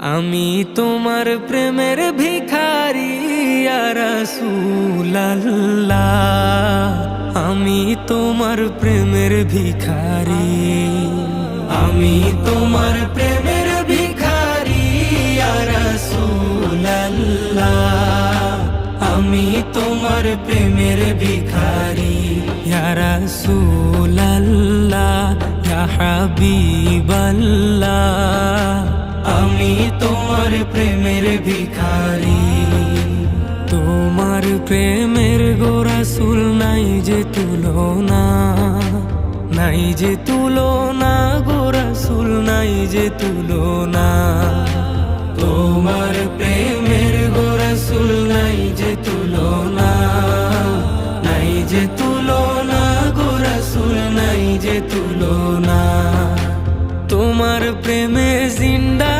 আমি তোমার প্রেমের ভিখারি ইয়া রাসূলুল্লাহ, আমি তোমার প্রেমের ভিখারি, আমি তোমার প্রেমের ভিখারি ইয়া রাসূলুল্লাহ, আমি তোমার প্রেমের ভিখারি ইয়া রাসূলুল্লাহ, ইয়া হাবিবাল্লাহ, আমি তোমার প্রেমের ভিখারি। তোমার প্রেমের গো রাসূল নাই যে তুলনা, নাই যে তুলনা গো রাসূল, নাই যে তুলনা। তোমার প্রেমের গো রাসূল নাই যে তুলনা, নাই যে তুলনা গো রাসূল, নাই যে তুলনা। তোমার প্রেমে জিন্দা